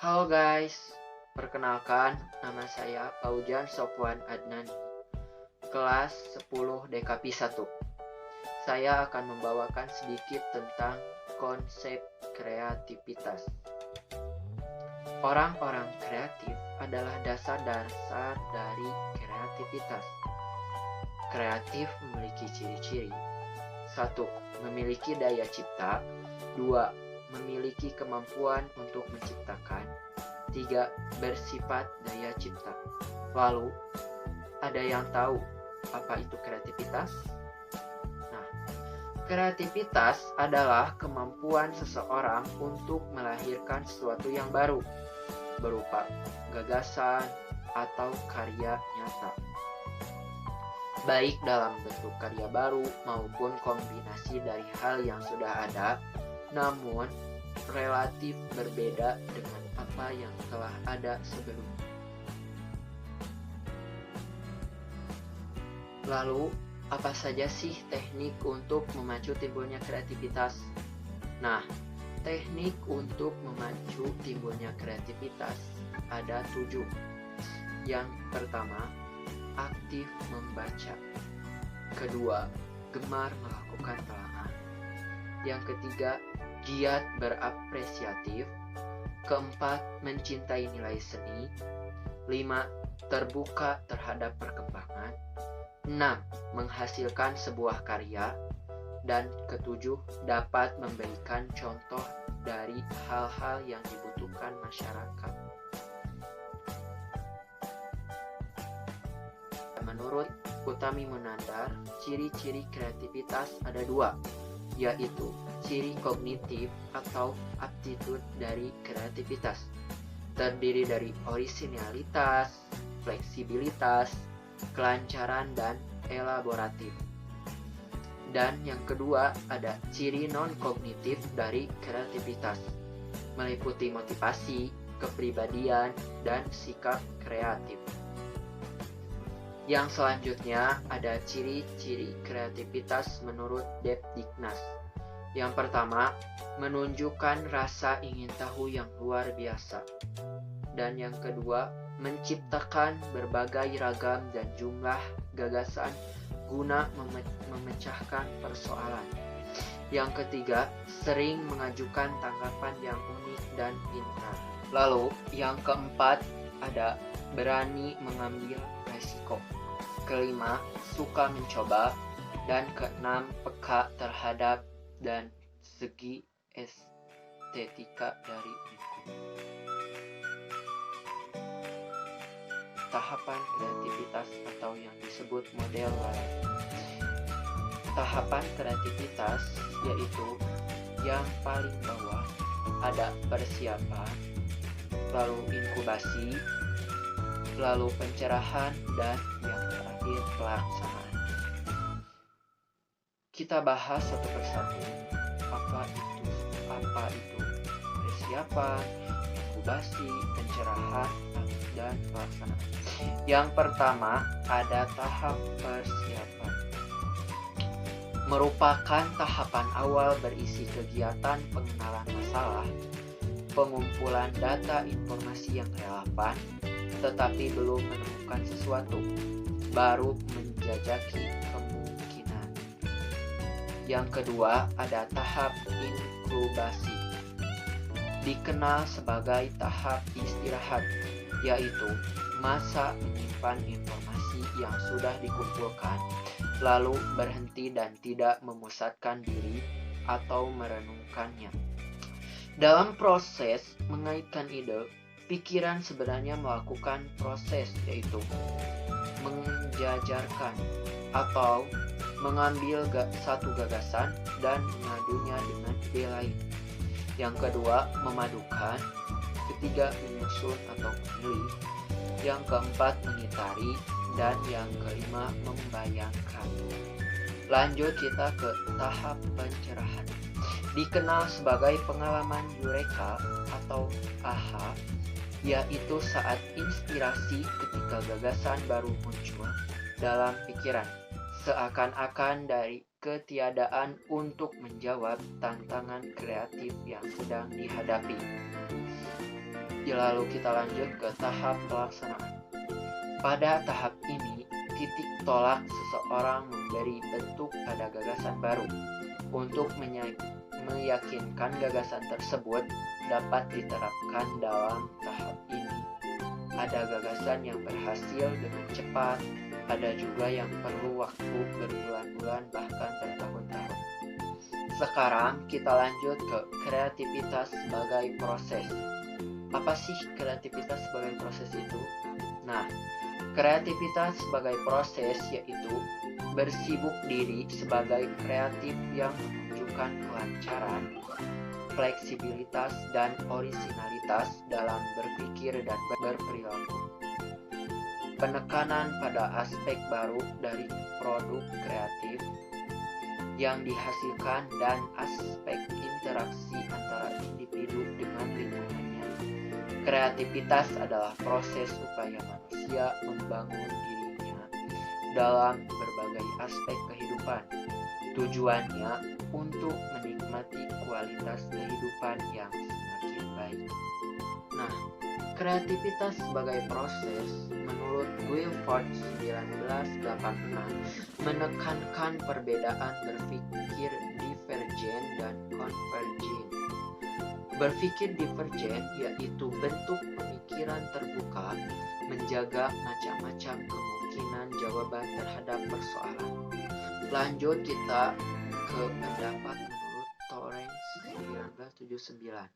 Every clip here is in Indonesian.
Halo guys, perkenalkan nama saya Paujan Sofwan Adnani, kelas 10 DKP 1. Saya akan membawakan sedikit tentang konsep kreativitas. Orang-orang kreatif adalah dasar-dasar dari kreativitas. Kreatif memiliki ciri-ciri. 1. Memiliki daya cipta. 2. Memiliki kemampuan untuk menciptakan. 3. Bersifat daya cipta. Lalu, ada yang tahu apa itu kreativitas? Nah, kreativitas adalah kemampuan seseorang untuk melahirkan sesuatu yang baru, berupa gagasan atau karya nyata, baik dalam bentuk karya baru maupun kombinasi dari hal yang sudah ada, namun relatif berbeda dengan apa yang telah ada sebelumnya. Lalu, apa saja sih teknik untuk memacu timbulnya kreativitas? Nah, teknik untuk memacu timbulnya kreativitas ada 7. Yang pertama, aktif membaca. Kedua, gemar melakukan telangan. Yang ketiga, giat berapresiatif. Keempat, mencintai nilai seni. 5. Terbuka terhadap perkembangan. 6. Menghasilkan sebuah karya. Dan ketujuh, dapat memberikan contoh dari hal-hal yang dibutuhkan masyarakat. Menurut Utami Munandar, ciri-ciri kreativitas ada 2, yaitu ciri kognitif atau aptitude dari kreativitas, terdiri dari orisinalitas, fleksibilitas, kelancaran, dan elaboratif. Dan yang kedua ada ciri non-kognitif dari kreativitas, meliputi motivasi, kepribadian, dan sikap kreatif. Yang selanjutnya ada ciri-ciri kreativitas menurut Depdiknas. Yang pertama, menunjukkan rasa ingin tahu yang luar biasa. Dan yang kedua, menciptakan berbagai ragam dan jumlah gagasan guna memecahkan persoalan. Yang ketiga, sering mengajukan tanggapan yang unik dan pintar. Lalu, yang keempat ada berani mengambil resiko. Kelima, suka mencoba. Dan keenam, peka terhadap dan segi estetika dari lingkungan. Tahapan kreativitas atau yang disebut model lain. Tahapan kreativitas yaitu yang paling bawah ada persiapan, lalu inkubasi, lalu pencerahan, dan yang terakhir pelaksanaan. Kita bahas satu persatu. Apa itu persiapan, inkubasi, pencerahan, dan pelaksanaan. Yang pertama ada tahap persiapan. Merupakan tahapan awal berisi kegiatan pengenalan masalah, pengumpulan data informasi yang relevan, tetapi belum menemukan sesuatu, baru menjajaki kemungkinan. Yang kedua ada tahap inkubasi. Dikenal sebagai tahap istirahat, yaitu masa menyimpan informasi yang sudah dikumpulkan, lalu berhenti dan tidak memusatkan diri atau merenungkannya. Dalam proses mengaitkan ide, pikiran sebenarnya melakukan proses, yaitu menjajarkan atau mengambil satu gagasan dan mengadunya dengan ide lain. Yang kedua, memadukan. Ketiga, menyusun atau memilih. Yang keempat, mengitari. Dan yang kelima, membayangkan. Lanjut kita ke tahap pencerahan. Dikenal sebagai pengalaman eureka atau aha, yaitu saat inspirasi ketika gagasan baru muncul dalam pikiran, seakan-akan dari ketiadaan untuk menjawab tantangan kreatif yang sedang dihadapi. Lalu kita lanjut ke tahap pelaksanaan. Pada tahap ini, titik tolak seseorang memberi bentuk pada gagasan baru. Untuk meyakinkan gagasan tersebut dapat diterapkan dalam tahap ini. Ada gagasan yang berhasil dengan cepat, ada juga yang perlu waktu berbulan-bulan bahkan bertahun-tahun. Sekarang kita lanjut ke kreativitas sebagai proses. Apa sih kreativitas sebagai proses itu? Nah, kreativitas sebagai proses yaitu bersibuk diri sebagai kreatif yang menunjukkan kelancaran, fleksibilitas, dan orisinalitas dalam berpikir dan berperilaku. Penekanan pada aspek baru dari produk kreatif yang dihasilkan dan aspek interaksi antara individu dengan lingkungannya. Kreativitas adalah proses upaya manusia membangun dirinya dalam berbagai aspek kehidupan. Tujuannya untuk menikmati kualitas kehidupan yang semakin baik. Nah, kreativitas sebagai proses menurut Guilford 1986 menekankan perbedaan berpikir divergen dan konvergen. Berpikir divergen yaitu bentuk pemikiran terbuka, menjaga macam-macam kemungkinan jawaban terhadap persoalan. Lanjut kita ke pendapat menurut Torrance 1979.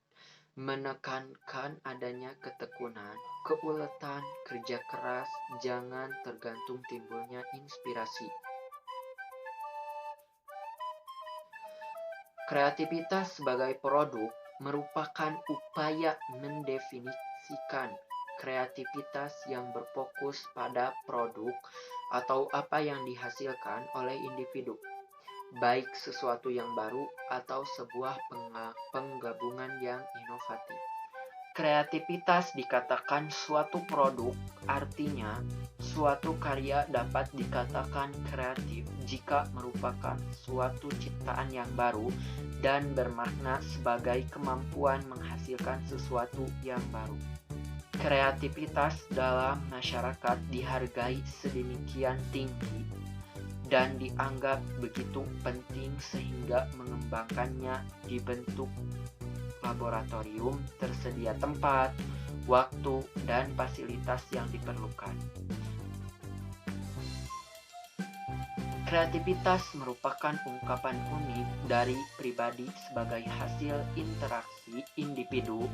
Menekankan adanya ketekunan, keuletan, kerja keras, jangan tergantung timbulnya inspirasi. Kreativitas sebagai produk merupakan upaya mendefinisikan kreativitas yang berfokus pada produk atau apa yang dihasilkan oleh individu, baik sesuatu yang baru atau sebuah penggabungan yang inovatif. Kreativitas dikatakan suatu produk, artinya suatu karya dapat dikatakan kreatif jika merupakan suatu ciptaan yang baru dan bermakna sebagai kemampuan menghasilkan sesuatu yang baru. Kreativitas dalam masyarakat dihargai sedemikian tinggi dan dianggap begitu penting sehingga mengembangkannya dibentuk laboratorium, tersedia tempat, waktu, dan fasilitas yang diperlukan. Kreativitas merupakan ungkapan unik dari pribadi sebagai hasil interaksi individu,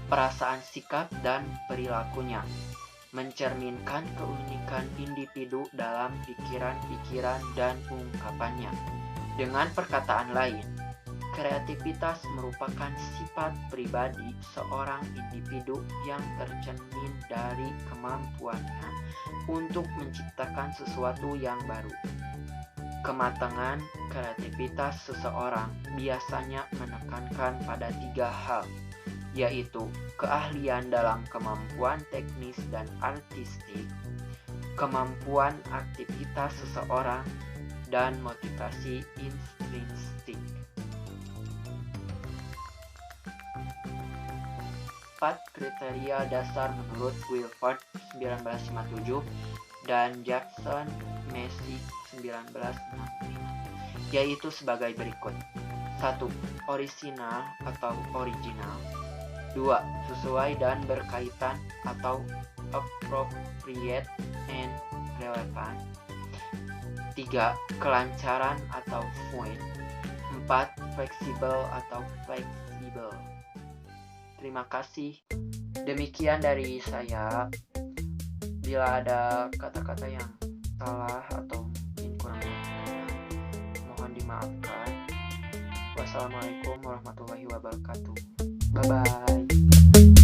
perasaan, sikap, dan perilakunya, mencerminkan keunikan individu dalam pikiran-pikiran dan ungkapannya. Dengan perkataan lain, kreativitas merupakan sifat pribadi seorang individu yang tercermin dari kemampuannya untuk menciptakan sesuatu yang baru. Kematangan kreativitas seseorang biasanya menekankan pada 3 hal, yaitu keahlian dalam kemampuan teknis dan artistik, kemampuan aktivitas seseorang, dan motivasi intrinsik. 4 kriteria dasar menurut Guilford 1957 dan Jackson Macy 1965, yaitu sebagai berikut. 1. Orisinal atau original. 2. Sesuai dan berkaitan atau appropriate and relevant. 3. Kelancaran atau fluent. 4. Fleksibel atau fleksibel. Terima kasih. Demikian dari saya. Bila ada kata-kata yang salah atau mungkin kurang berkenan, mohon dimaafkan. Wassalamualaikum warahmatullahi wabarakatuh. Bye-bye.